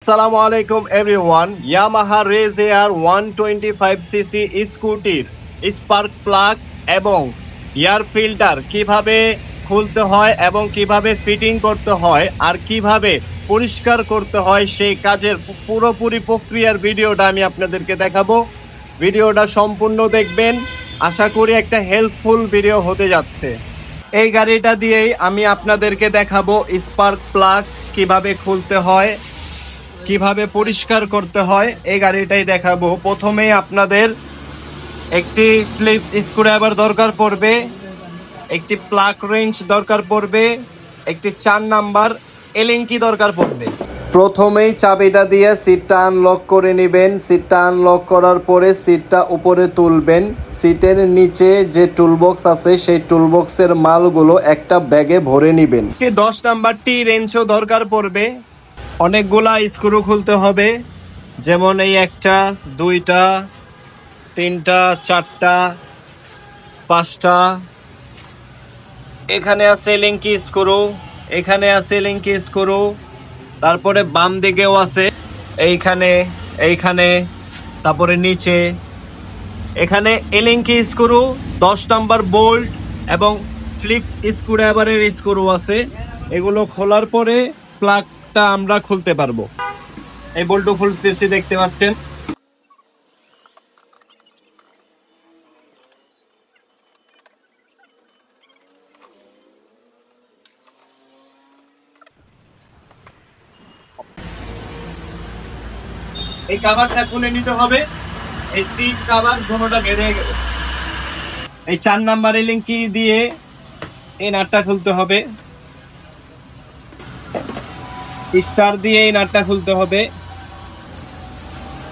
আসসালামু আলাইকুম everyone. Yamaha RayZR 125cc স্কুটির স্পার্ক প্লাগ এবং এয়ার ফিল্টার কিভাবে খুলতে হয় এবং কিভাবে ফিটিং করতে হয় আর কিভাবে পরিষ্কার করতে হয় সেই কাজের পুরোপুরি প্রক্রিয়ার ভিডিওটা আমি আপনাদেরকে দেখাবো। ভিডিওটা সম্পূর্ণ দেখবেন, আশা করি একটা হেল্পফুল ভিডিও হতে যাচ্ছে। এই গাড়িটা দিয়েই আমি আপনাদেরকে দেখাবো স্পার্ক প্লাগ কিভাবে খুলতে হয়, কিভাবে পরিষ্কার করতে হয়, এই গাড়িটাই দেখাবো। প্রথমেই আপনাদের একটি ফিলিপস স্ক্রুড্রাইভার দরকার পড়বে, একটি প্লাগ রেঞ্চ দরকার পড়বে, একটি 4 নাম্বার এলিঙ্কি দরকার পড়বে। প্রথমেই চাবিটা দিয়ে সিটটা আনলক করে নেবেন। সিটটা আনলক করার পরে সিটটা উপরে তুলবেন। সিটের নিচে যে টুলবক্স আছে সেই টুলবক্সের মালগুলো একটা ব্যাগে ভরে নেবেন। 10 নাম্বার টি রেঞ্চও দরকার পড়বে। অনেকগুলা স্ক্রু খুলতে হবে, যেমন এই 1টা 2টা 3টা 4টা 5টা। এখানে আছে লিঙ্কি স্ক্রু, এখানে আছে লিঙ্কি স্ক্রু, তারপরে বাম দিকেও আছে, এইখানে তারপরে নিচে। এখানে এলিঙ্কি স্ক্রু, 10 নাম্বার বোল্ট এবং ফিলিপস স্ক্রুড্রাইভারের স্ক্রু আছে। এগুলো খোলার পরে প্লাগটা আমরা খুলতে পারবো। এই বোল্টও খুলতেছি, দেখতে পাচ্ছেন। এই কভারটা খুলে নিতে হবে। এই 3 কভার দুটোটা বেঁধে গেল। এই 4 নাম্বারের লিঙ্কি দিয়ে এই নাটটা খুলতে হবে, স্টার দিয়ে এই নাটটা খুলতে হবে।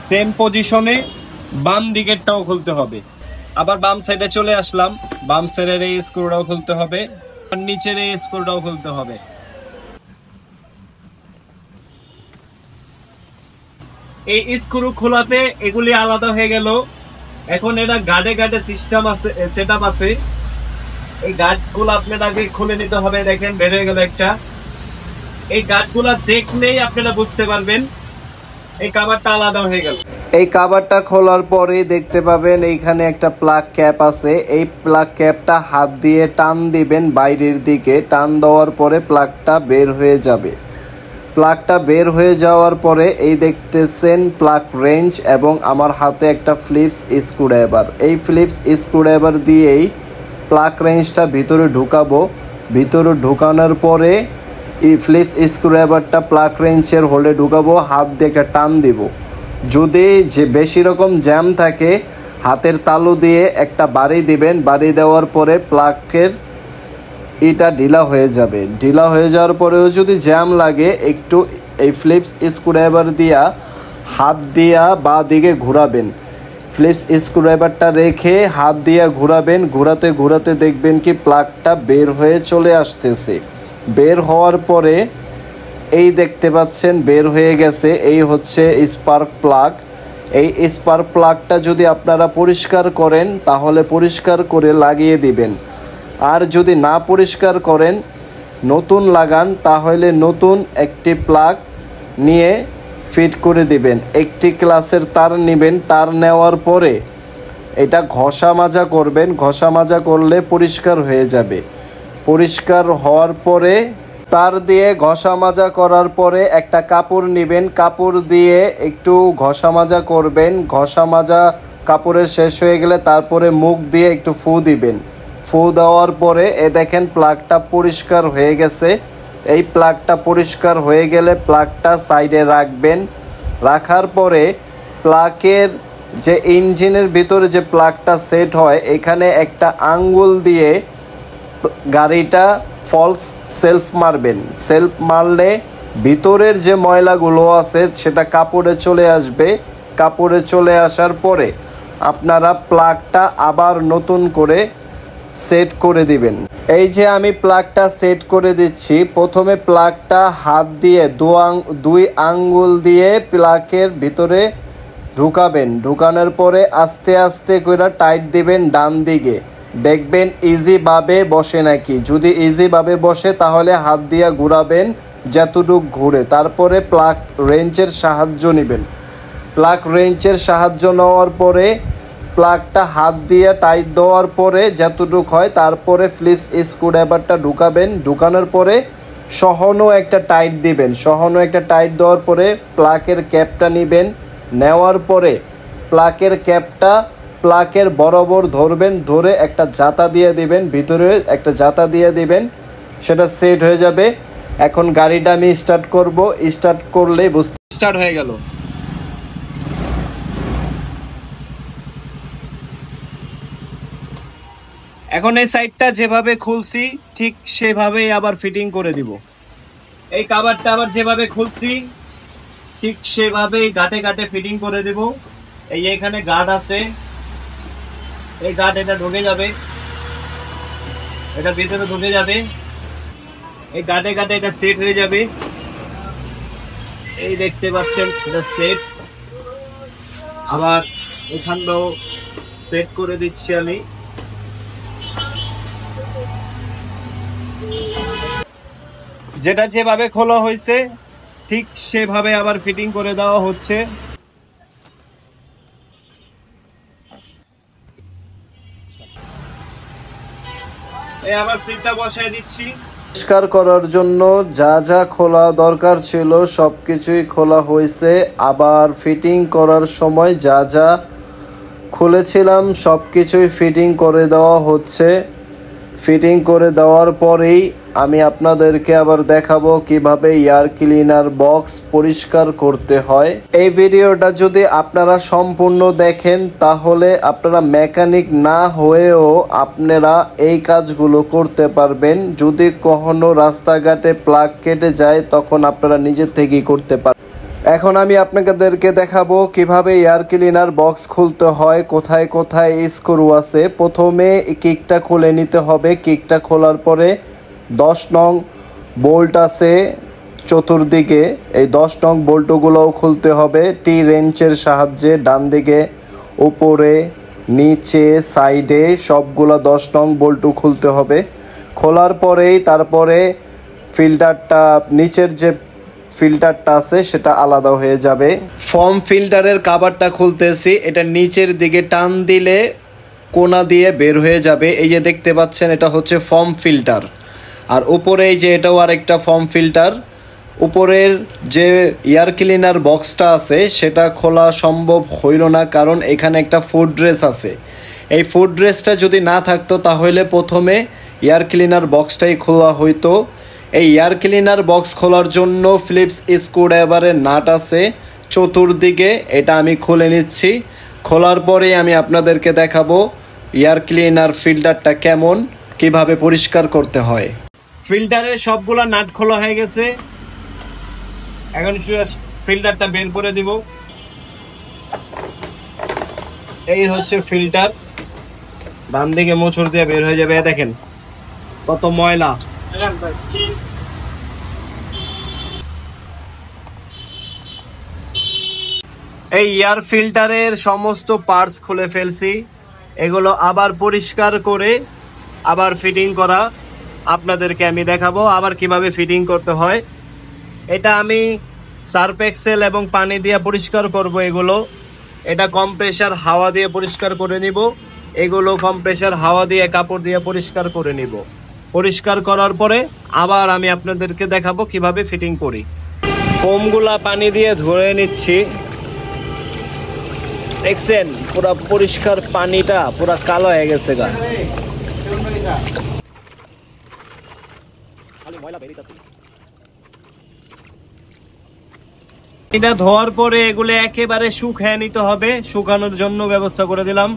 সেম পজিশনে বাম দিকেরটাও খুলতে হবে। আবার বাম সাইডে চলে আসলাম, বাম সাইডের এই স্ক্রুটাও খুলতে হবে, আর নিচের এই স্ক্রুটাও খুলতে হবে। এই স্ক্রু খোলাতে এগুলি আলাদা হয়ে গেল। এখন এটা গার্ডে সিস্টেম আছে, সেটআপ আছে। এই গার্ডগুলো আপনার আগে খুলে নিতে হবে। দেখেন বের হয়ে গেল একটা। এই গার্ডগুলো দেখলেই আপনারা বুঝতে পারবেন এই কভারটা আলাদা হয়ে গেল। এই কভারটা খোলার পরে দেখতে পাবেন এইখানে একটা প্লাগ ক্যাপ আছে। এই প্লাগ ক্যাপটা হাত দিয়ে টান দিবেন বাইরের দিকে। টান দেওয়ার পরে প্লাগটা বের হয়ে যাবে। প্লাগটা বের হয়ে যাওয়ার পরে এই দেখতেছেন প্লাগ রেঞ্চ এবং আমার হাতে একটা ফিলিপস স্ক্রুড্রাইভার। এই ফিলিপস স্ক্রুড্রাইভার দিয়েই প্লাগ রেঞ্চটা ভিতরে ঢুকাবো। ভিতরে ঢুকানোর পরে এই ফিলিপস স্ক্রুড্রাইভারটা প্লাগ রেঞ্চের হোলে ঢুকাবো, হাত দিয়ে একটা টান দিব। যদি যে বেশি রকম জ্যাম থাকে হাতের তালু দিয়ে একটা বাড়ি দিবেন। বাড়ি দেওয়ার পরে প্লাগের এটা ঢিলা হয়ে যাবে। ঢিলা হয়ে যাওয়ার পরেও যদি জ্যাম লাগে একটু এই ফিলিপস স্ক্রুড্রাইভার দিয়া হাত দিয়া বা দিকে ঘোরাবেন। ফিলিপস স্ক্রুড্রাইভারটা রেখে হাত দিয়া ঘোরাবেন। ঘোরাতে ঘোরাতে দেখবেন কি প্লাগটা বের হয়ে চলে আসতেছে। বের হওয়ার পরে এই দেখতে পাচ্ছেন বের হয়ে গেছে। এই হচ্ছে স্পার্ক প্লাগ। এই স্পার্ক প্লাগটা যদি আপনারা পরিষ্কার করেন তাহলে পরিষ্কার করে লাগিয়ে দিবেন। আর যদি না পরিষ্কার করেন, নতুন লাগান, তাহলে নতুন একটি প্লাগ নিয়ে ফিট করে দিবেন। একটি ক্লাসের তার নেবেন। তার নেওয়ার পরে এটা ঘষা মাজা করবেন। ঘষা মাজা করলে পরিষ্কার হয়ে যাবে। পরিষ্কার হওয়ার পরে তার দিয়ে ঘষা মাজা করার পরে একটা কাপড় নেবেন। কাপড় দিয়ে একটু ঘষা মাজা করবেন। ঘষা মাজা কাপড়ের শেষ হয়ে গেলে তারপরে মুখ দিয়ে একটু ফু দিবেন। ফু দেওয়ার পরে দেখেন প্লাগটা পরিষ্কার হয়ে গেছে। এই প্লাগটা পরিষ্কার হয়ে গেলে প্লাগটা সাইডে রাখবেন। রাখার পরে প্লাগের যে ইঞ্জিনের ভিতরে যে প্লাগটা সেট হয় এখানে একটা আঙ্গুল দিয়ে গাড়িটা ফলস সেলফ মারবেন। সেলফ মারলে ভিতরের যে ময়লাগুলো আছে সেটা কাপড়ে চলে আসবে। কাপড়ে চলে আসার পরে আপনারা প্লাগটা আবার নতুন করে সেট করে দিবেন। এই যে আমি প্লাগটা সেট করে দিচ্ছি। প্রথমে প্লাগটা হাত দিয়ে 2 আঙ্গুল দিয়ে প্লাগের ভিতরে ঢুকাবেন। ঢুকানোর পরে আস্তে আস্তে করে টাইট দিবেন ডান দিকে। দেখবেন ইজিভাবে বসে নাকি। যদি ইজিভাবে বসে তাহলে হাত দিয়ে ঘুরাবেন। যতটুক ঘুরে, তারপরে প্লাগ রেঞ্চের সাহায্য নেবেন। প্লাগ রেঞ্চের সাহায্য নেওয়ার পরে প্লাগটা হাত দিয়ে টাইট দেওয়ার পরে যতটুক হয়, তারপরে ফিলিপস স্ক্রুড্রাইভারটা ঢুকাবেন। ঢুকানোর পরে সহনো একটা টাইট দিবেন। সহনো একটা টাইট দেওয়ার পরে প্লাগের ক্যাপটা নেবেন। নেওয়ার পরে প্লাগের ক্যাপটা প্লাগের বরাবর ধরবেন, ধরে একটা জাতা দিয়ে দিবেন, ভিতরে একটা জাতা দিয়ে দিবেন, সেটা সেট হয়ে যাবে। এখন গাড়িটা আমি স্টার্ট করব। স্টার্ট করলেই স্টার্ট হয়ে গেল। এখন এই সাইডটা যেভাবে খুলছি ঠিক সেভাবেই আবার ফিটিং করে দিব। এই কভারটা আবার যেভাবে খুলছি ঠিক সেভাবেই গাঁটে গাঁটে ফিটিং করে দেব। এই এখানে গার্ড আছে, এই গার্ড এটা ঢুকে যাবে, এটা ভিতরে ঢুকে যাবে, এই গাঁটে গাঁটে এটা সেট হয়ে যাবে। এই দেখতে পাচ্ছেন এটা সেট। আবার এখানটাও সেট করে দিচ্ছি আমি। যেটা যেভাবে খোলা হয়েছে ঠিক সেভাবে আবার ফিটিং করে দেওয়া হচ্ছে। এই আবার সিটটা বসায় দিচ্ছি। পরিষ্কার করার জন্য যা যা খোলা দরকার ছিল সব কিছুই খোলা হয়েছে। আবার ফিটিং করার সময় যা যা খুলেছিলাম সব কিছুই ফিটিং করে দেওয়া হচ্ছে। ফিটিং করে দেওয়ার পরেই আমি আপনাদেরকে আবার দেখাবো কিভাবে এয়ার ক্লিনার বক্স পরিষ্কার করতে হয়। এই ভিডিওটা যদি আপনারা সম্পূর্ণ দেখেন তাহলে আপনারা মেকানিক না হয়েও আপনারা এই কাজগুলো করতে পারবেন। যদি কখনো রাস্তাঘাটে প্লাগ কেটে যায় তখন আপনারা নিজে থেকেই করতে পারবেন। এখন আমি আপনাদেরকে দেখাবো কিভাবে এয়ার ক্লিনার বক্স খুলতে হয়, কোথায় কোথায় স্ক্রু আছে। প্রথমে কিকটা খুলে নিতে হবে। কিকটা খোলার পরে 10 নং বোল্ট আছে চতুর্দিকে, এই 10 নং বোল্টগুলোও খুলতে হবে টি রেঞ্চের সাহায্যে। ডান দিকে, উপরে, নিচে, সাইডে সবগুলো 10 নং বোল্টও খুলতে হবে। খোলার পরেই তারপরে ফিল্টারটা, নিচের যে ফিল্টারটা আছে সেটা আলাদা হয়ে যাবে। ফর্ম ফিল্টারের কভারটা খুলতেছি। এটা নিচের দিকে টান দিলে কোনা দিয়ে বের হয়ে যাবে। এই যে দেখতে পাচ্ছেন এটা হচ্ছে ফর্ম ফিল্টার। আর উপরে এই যে এটাও আরেকটা ফর্ম ফিল্টার। উপরের যে এয়ার ক্লিনার বক্সটা আছে সেটা খোলা সম্ভব হইল না, কারণ এখানে একটা ফুড ড্রেস আছে। এই ফুড ড্রেসটা যদি না থাকতো তাহলে প্রথমে এয়ার ক্লিনার বক্সটাই খোলা হইতো। এই এয়ার ক্লিনার বক্স খোলার জন্য ফিলিপস স্ক্রুড্রাইভারের নাট আছে চতুর্দিকে, এটা আমি খুলে নিচ্ছি। খোলার পরে আমি আপনাদেরকে দেখাবো এয়ার ক্লিনার ফিল্টারটা কেমন, কিভাবে পরিষ্কার করতে হয়। ফিল্টারের সবগুলা নাট খোলা হয়ে গেছে। এখন ফিল্টারটা বের করে দিব। এই হচ্ছে ফিল্টার, ডান দিকে মোচড় দিয়ে বের হয়ে যাবে। দেখেন কত ময়লা। এই এয়ার ফিল্টারের সমস্ত পার্টস খুলে ফেলছি। এগুলো আবার পরিষ্কার করে আবার ফিটিং করা আপনাদেরকে আমি দেখাবো আবার কিভাবে ফিটিং করতে হয়। এটা আমি সার্ফ এক্সেল এবং পানি দিয়ে পরিষ্কার করব। এগুলো এটা কম্প্রেসার হাওয়া দিয়ে পরিষ্কার করে নিব। এগুলো কম্প্রেসার হাওয়া দিয়ে কাপড় দিয়ে পরিষ্কার করে নিব। পরিষ্কার করার পরে আবার আমি আপনাদেরকে দেখাবো কিভাবে ফিটিং করি। ফোমগুলা পানি দিয়ে ধুয়ে নিচ্ছি। দেখছেন পুরা পরিষ্কার, পানিটা পুরা কালো হয়ে গেছে গা। এটা ধোয়ার পরে এগুলো একেবারে শুকিয়ে নিতে হবে। শুকানোর জন্য ব্যবস্থা করে দিলাম।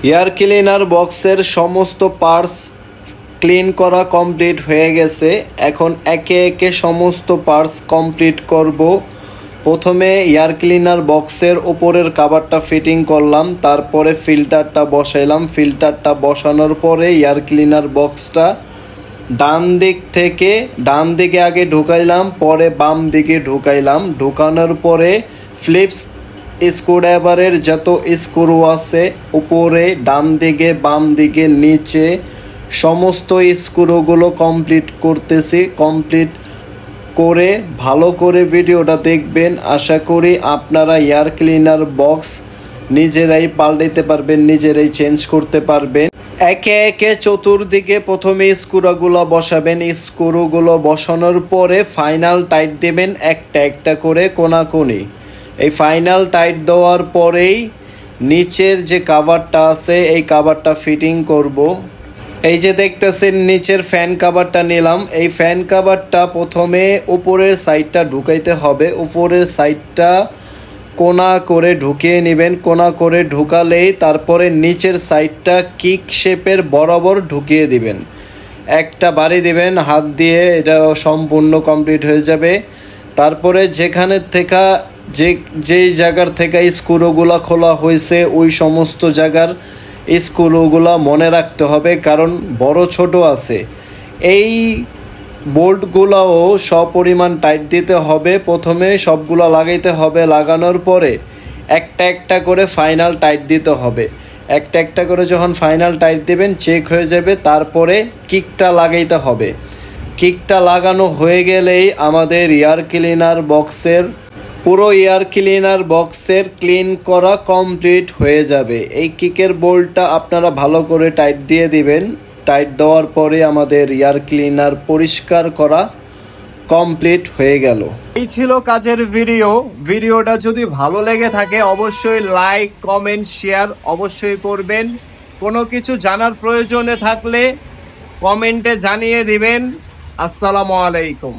এয়ার ক্লিনার বক্সের সমস্ত পার্টস ক্লিন করা কমপ্লিট হয়ে গেছে। এখন একে একে সমস্ত পার্টস কমপ্লিট করব। প্রথমে এয়ার ক্লিনার বক্সের উপরের কভারটা ফিটিং করলাম, তারপরে ফিল্টারটা বসাইলাম। ফিল্টারটা বসানোর পরে এয়ার ক্লিনার বক্সটা ডান দিক থেকে ডান দিকে আগে ঢুকাইলাম, পরে বাম দিকে ঢুকাইলাম। ঢুকানোর পরে ফিলিপস স্ক্রুড্রাইভারের যত স্ক্রু আছে উপরে, ডান দিকে, বাম দিকে, নিচে সমস্ত স্ক্রুগুলো কমপ্লিট করতেছি। কমপ্লিট করে ভালো করে ভিডিওটা দেখবেন। আশা করি আপনারা এয়ার ক্লিনার বক্স নিজেরাই পাল্টাইতে পারবেন, নিজেরাই চেঞ্জ করতে পারবেন। একে একে চতুর্দিকে প্রথমে স্ক্রুগুলো বসাবেন। স্ক্রুগুলো বসানোর পরে ফাইনাল টাইট দেবেন একটা একটা করে কোনাকুনি। এই ফাইনাল টাইট দেওয়ার পরেই নিচের যে কভারটা আছে এই কভারটা ফিটিং করব। এই যে দেখতেছেন নিচের ফ্যান কভারটা নিলাম। এই ফ্যান কভারটা প্রথমে উপরের সাইডটা ঢুকাইতে হবে। উপরের সাইডটা কোনা করে ঢুকিয়ে নেবেন। কোনা করে ঢুকালেই তারপরে নিচের সাইডটা কিক শেপের বরাবর ঢুকিয়ে দিবেন। একটা বাড়ি দিবেন হাত দিয়ে, এটা সম্পূর্ণ কমপ্লিট হয়ে যাবে। তারপরে যেখানে থেকে যেই জায়গার থেকে স্ক্রুগুলো খোলা হয়েছে ওই সমস্ত জায়গার স্ক্রুগুলো মনে রাখতে হবে, কারণ বড় ছোট আছে। এই বোল্টগুলোও সপরিমাণ টাইট দিতে হবে। প্রথমে সবগুলো লাগাইতে হবে, লাগানোর পরে একটা একটা করে ফাইনাল টাইট দিতে হবে। একটা একটা করে যখন ফাইনাল টাইট দিবেন চেক হয়ে যাবে, তারপরে কিকটা লাগাইতে হবে। কিকটা লাগানো হয়ে গেলেই আমাদের এয়ার ক্লিনার বক্সের পুরো এয়ার ক্লিনার বক্সের ক্লিন করা কমপ্লিট হয়ে যাবে। এই কিকের বোল্টটা আপনারা ভালো করে টাইট দিয়ে দিবেন। টাইট দেওয়ার পরে আমাদের এয়ার ক্লিনার পরিষ্কার করা কমপ্লিট হয়ে গেল। এই ছিল কাজের ভিডিও। ভিডিওটা যদি ভালো লেগে থাকে অবশ্যই লাইক, কমেন্ট, শেয়ার অবশ্যই করবেন। কোনো কিছু জানার প্রয়োজনে থাকলে কমেন্টে জানিয়ে দিবেন। আসসালামু আলাইকুম।